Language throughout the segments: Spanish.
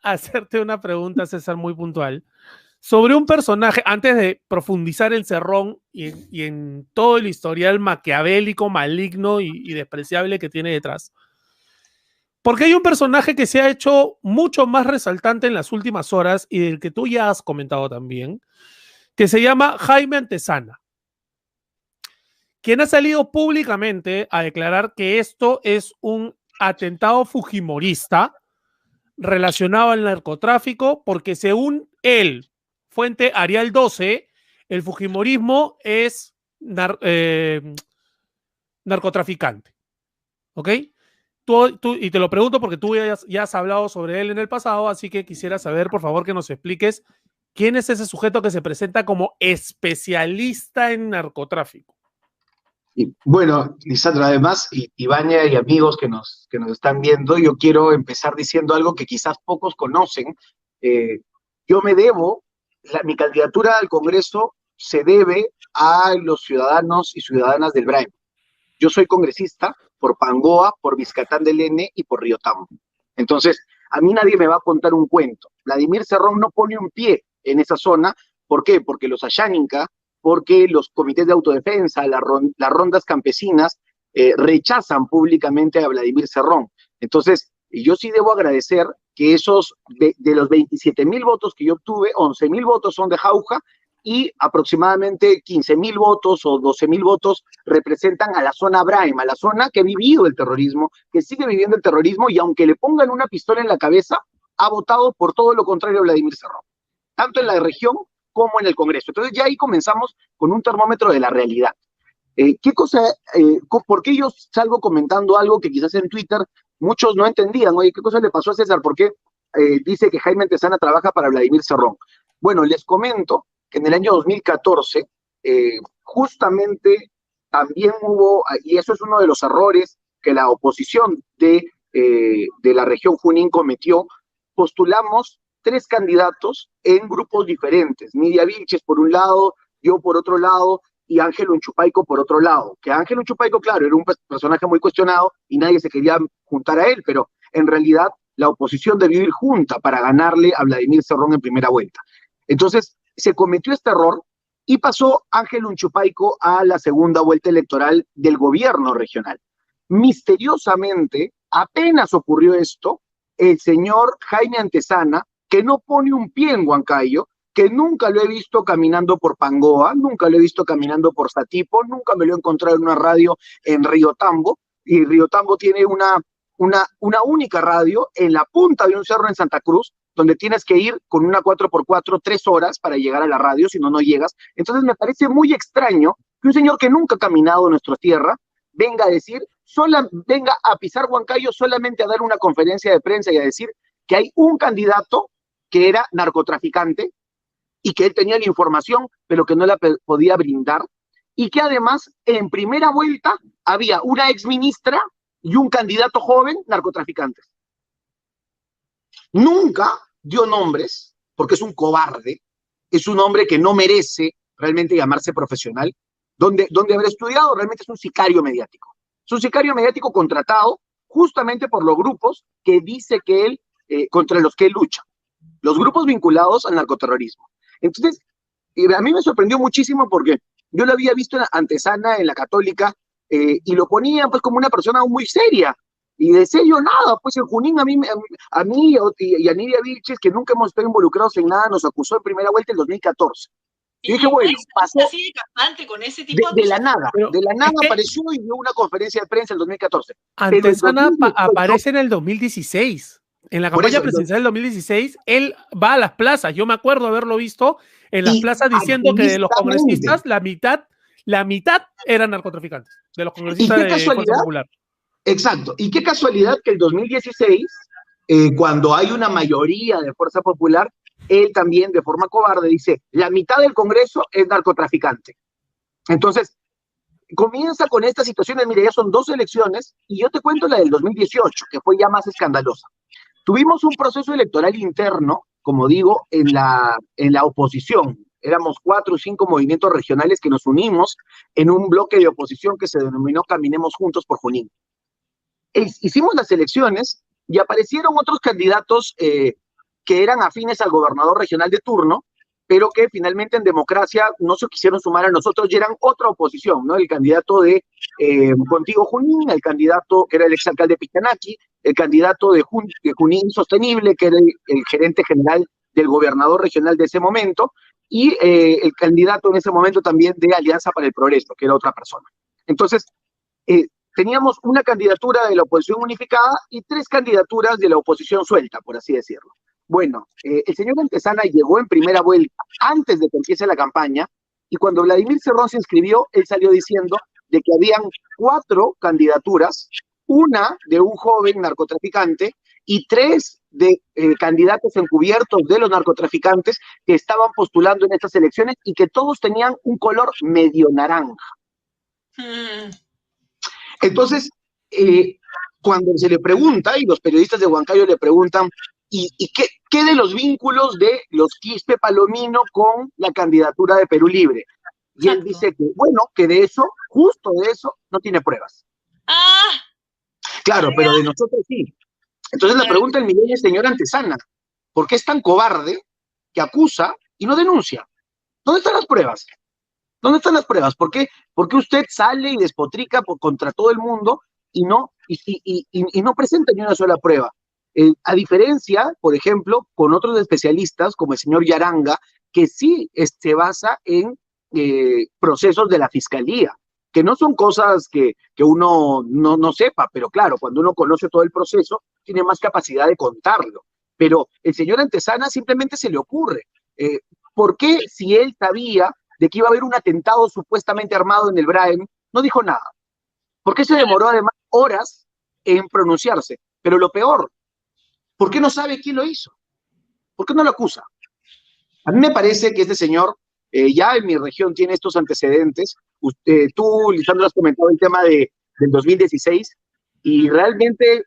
hacerte una pregunta, César, muy puntual, sobre un personaje, antes de profundizar en Cerrón y en todo el historial maquiavélico, maligno y despreciable que tiene detrás. Porque hay un personaje que se ha hecho mucho más resaltante en las últimas horas y del que tú ya has comentado también, que se llama Jaime Antesana, quien ha salido públicamente a declarar que esto es un atentado fujimorista relacionado al narcotráfico, porque según él, fuente Arial 12, el fujimorismo es narcotraficante. ¿Ok? Y te lo pregunto porque tú ya has hablado sobre él en el pasado, así que quisiera saber, por favor, que nos expliques quién es ese sujeto que se presenta como especialista en narcotráfico. Y bueno, Lisandro, además, Ibaña y amigos que nos están viendo, yo quiero empezar diciendo algo que quizás pocos conocen. Yo me debo, mi candidatura al Congreso se debe a los ciudadanos y ciudadanas del Braem. Yo soy congresista por Pangoa, por Vizcatán del N y por Río Tambo. Entonces, a mí nadie me va a contar un cuento. Vladimir Cerrón no pone un pie en esa zona. ¿Por qué? Porque los Asháninca, porque los comités de autodefensa, las rondas campesinas, rechazan públicamente a Vladimir Cerrón. Entonces, yo sí debo agradecer que de los 27.000 votos que yo obtuve, 11.000 votos son de Jauja y aproximadamente 15.000 votos o 12.000 votos representan a la zona Braem, a la zona que ha vivido el terrorismo, que sigue viviendo el terrorismo y aunque le pongan una pistola en la cabeza, ha votado por todo lo contrario a Vladimir Cerrón, tanto en la región como en el Congreso. Entonces ya ahí comenzamos con un termómetro de la realidad. ¿Por qué yo salgo comentando algo que quizás en Twitter muchos no entendían? Oye, ¿qué cosa le pasó a César? ¿Por qué dice que Jaime Antesana trabaja para Vladimir Cerrón? Bueno, les comento que en el año 2014, justamente también hubo, y eso es uno de los errores que la oposición de la región Junín cometió, postulamos 3 candidatos en grupos diferentes. Nidia Vilches por un lado, yo por otro lado, y Ángel Unchupaico por otro lado. Que Ángel Unchupaico, claro, era un personaje muy cuestionado y nadie se quería juntar a él, pero en realidad la oposición debió ir junta para ganarle a Vladimir Cerrón en primera vuelta. Entonces, se cometió este error y pasó Ángel Unchupaico a la segunda vuelta electoral del gobierno regional. Misteriosamente, apenas ocurrió esto, el señor Jaime Antesana, que no pone un pie en Huancayo, que nunca lo he visto caminando por Pangoa, nunca lo he visto caminando por Satipo, nunca me lo he encontrado en una radio en Río Tambo, y Río Tambo tiene una única radio en la punta de un cerro en Santa Cruz, donde tienes que ir con una 4x4 3 horas para llegar a la radio, si no, no llegas. Entonces me parece muy extraño que un señor que nunca ha caminado en nuestra tierra venga a decir, venga a pisar Huancayo solamente a dar una conferencia de prensa y a decir que hay un candidato que era narcotraficante y que él tenía la información, pero que no la podía brindar, y que además en primera vuelta había una exministra y un candidato joven narcotraficantes. Nunca dio nombres, porque es un cobarde, es un hombre que no merece realmente llamarse profesional, donde haber estudiado realmente es un sicario mediático. Es un sicario mediático contratado justamente por los grupos que dice que él, contra los que él lucha, los grupos vinculados al narcoterrorismo. Entonces, a mí me sorprendió muchísimo porque yo lo había visto en Antesana, en la Católica, y lo ponían pues como una persona muy seria, y de serio nada, pues en Junín a mí y a Nidia Vilches, que nunca hemos estado involucrados en nada, nos acusó en primera vuelta en 2014. Y dije, bueno, pasó así de campante con ese tipo de la nada, apareció y dio una conferencia de prensa en 2014. Antesana aparece en el 2016. En la campaña presidencial del 2016, él va a las plazas. Yo me acuerdo haberlo visto en las plazas diciendo que de los congresistas, la mitad eran narcotraficantes, de los congresistas de Fuerza Popular. Exacto. Y qué casualidad que el 2016, cuando hay una mayoría de Fuerza Popular, él también, de forma cobarde, dice, la mitad del Congreso es narcotraficante. Entonces, comienza con estas situaciones, mire, ya son 2 elecciones, y yo te cuento la del 2018, que fue ya más escandalosa. Tuvimos un proceso electoral interno, como digo, en la oposición. Éramos 4 o 5 movimientos regionales que nos unimos en un bloque de oposición que se denominó Caminemos Juntos por Junín. Hicimos las elecciones y aparecieron otros candidatos que eran afines al gobernador regional de turno, pero que finalmente en democracia no se quisieron sumar a nosotros y eran otra oposición, ¿no? El candidato de Contigo Junín, el candidato que era el exalcalde Pichanaki, el candidato de Junín Sostenible, que era el gerente general del gobernador regional de ese momento, y el candidato en ese momento también de Alianza para el Progreso, que era otra persona. Entonces, teníamos una candidatura de la oposición unificada y 3 candidaturas de la oposición suelta, por así decirlo. Bueno, el señor Antesana llegó en primera vuelta antes de que empiece la campaña y cuando Vladimir Cerrón se inscribió, él salió diciendo de que habían 4 candidaturas, una de un joven narcotraficante y 3 de candidatos encubiertos de los narcotraficantes que estaban postulando en estas elecciones y que todos tenían un color medio naranja. Entonces, cuando se le pregunta, y los periodistas de Huancayo le preguntan, ¿y qué de los vínculos de los Quispe Palomino con la candidatura de Perú Libre? Y él dice que, bueno, que de eso, justo de eso, no tiene pruebas. Claro, pero de nosotros sí. Entonces la pregunta del millón es, señor Antesana, ¿por qué es tan cobarde que acusa y no denuncia? ¿Dónde están las pruebas? ¿Dónde están las pruebas? ¿Por qué usted sale y despotrica contra todo el mundo y no presenta ni una sola prueba? A diferencia, por ejemplo, con otros especialistas, como el señor Yaranga, que sí se basa en procesos de la fiscalía, que no son cosas que uno no sepa, pero claro, cuando uno conoce todo el proceso, tiene más capacidad de contarlo. Pero el señor Antesana simplemente se le ocurre. ¿Por qué, si él sabía de que iba a haber un atentado supuestamente armado en el Braem, no dijo nada? ¿Por qué se demoró además horas en pronunciarse? Pero lo peor, ¿por qué no sabe quién lo hizo? ¿Por qué no lo acusa? A mí me parece que este señor ya en mi región tiene estos antecedentes. Tú, Lisandro, has comentado el tema del 2016 y realmente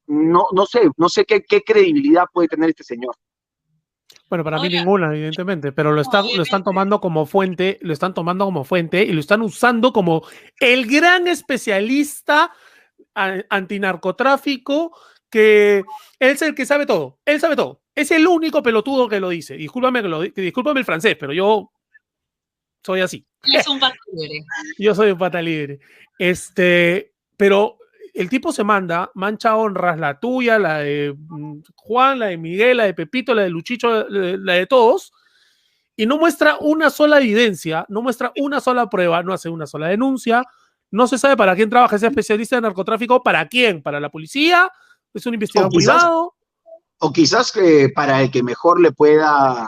no sé qué credibilidad puede tener este señor. Bueno, para mí ninguna, evidentemente, pero lo están tomando como fuente, y lo están usando como el gran especialista antinarcotráfico, que él es el que sabe todo, es el único pelotudo que lo dice. Discúlpame el francés, pero yo soy así. Es un pata libre. Yo soy un pata libre. Pero el tipo se mancha honras, la tuya, la de Juan, la de Miguel, la de Pepito, la de Luchicho, la de todos, y no muestra una sola evidencia, no muestra una sola prueba, no hace una sola denuncia, no se sabe para quién trabaja ese especialista de narcotráfico, ¿para quién? ¿Para la policía? ¿Es un investigador privado? O quizás para el que mejor le pueda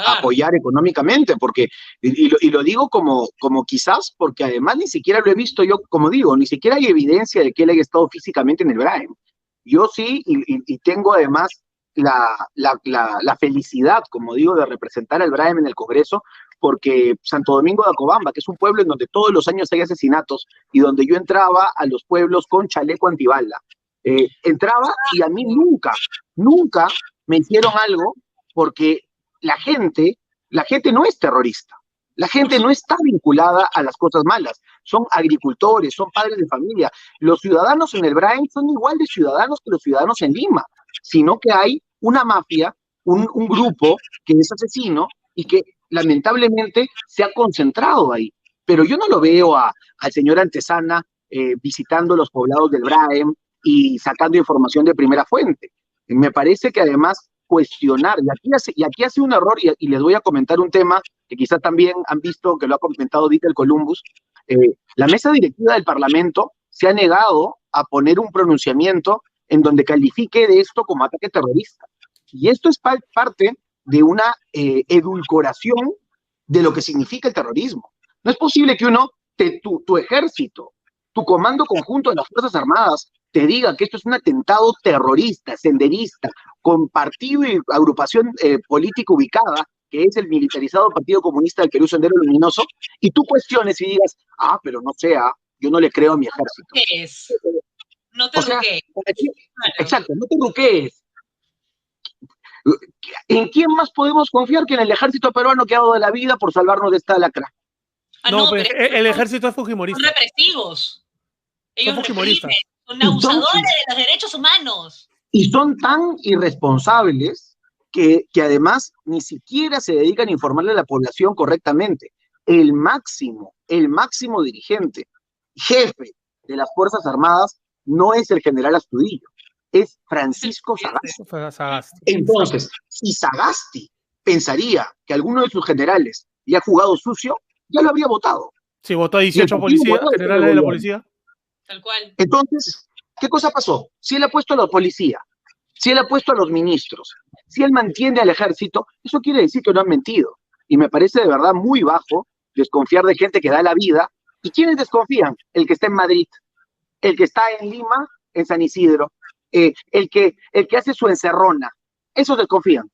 apoyar económicamente, porque, y lo digo como quizás, porque además ni siquiera lo he visto yo, como digo, ni siquiera hay evidencia de que él haya estado físicamente en el Braem. Yo sí, y tengo además la felicidad, como digo, de representar al Braem en el Congreso, porque Santo Domingo de Acobamba, que es un pueblo en donde todos los años hay asesinatos, y donde yo entraba a los pueblos con chaleco antibala. Entraba y a mí nunca me hicieron algo, porque la gente no es terrorista, la gente no está vinculada a las cosas malas, son agricultores, son padres de familia. Los ciudadanos en el Braem son igual de ciudadanos que los ciudadanos en Lima, sino que hay una mafia, un grupo que es asesino y que lamentablemente se ha concentrado ahí. Pero yo no lo veo al señor Antesana visitando los poblados del Braem y sacando información de primera fuente. Me parece que además cuestionar, y aquí hace un error, y les voy a comentar un tema que quizá también han visto, que lo ha comentado Dieter Columbus. La mesa directiva del Parlamento se ha negado a poner un pronunciamiento en donde califique de esto como ataque terrorista. Y esto es parte de una edulcoración de lo que significa el terrorismo. No es posible que tu ejército, tu comando conjunto de las Fuerzas Armadas, te diga que esto es un atentado terrorista, senderista, con partido y agrupación política ubicada, que es el militarizado Partido Comunista del Perú Sendero Luminoso, y tú cuestiones y digas, pero no sea, yo no le creo a mi ejército. No te ruquees. Exacto, no te ruquees. ¿En quién más podemos confiar que en el ejército peruano que ha dado de la vida por salvarnos de esta lacra? No, pero el ejército es fujimorista. Son represivos. Ellos son fujimoristas. Son abusadores de los derechos humanos. Y son tan irresponsables que además ni siquiera se dedican a informarle a la población correctamente. El máximo dirigente, jefe de las Fuerzas Armadas, no es el general Astudillo, es Francisco Sagasti. Entonces, si Sagasti pensaría que alguno de sus generales le ha jugado sucio, ya lo habría votado. Sí, votó a 18 policías, generales de la policía. Tal cual. Entonces, ¿qué cosa pasó? Si él ha puesto a la policía, si él ha puesto a los ministros, si él mantiene al ejército, eso quiere decir que no han mentido. Y me parece de verdad muy bajo desconfiar de gente que da la vida. ¿Y quiénes desconfían? El que está en Madrid, el que está en Lima, en San Isidro, el que hace su encerrona. Esos desconfían.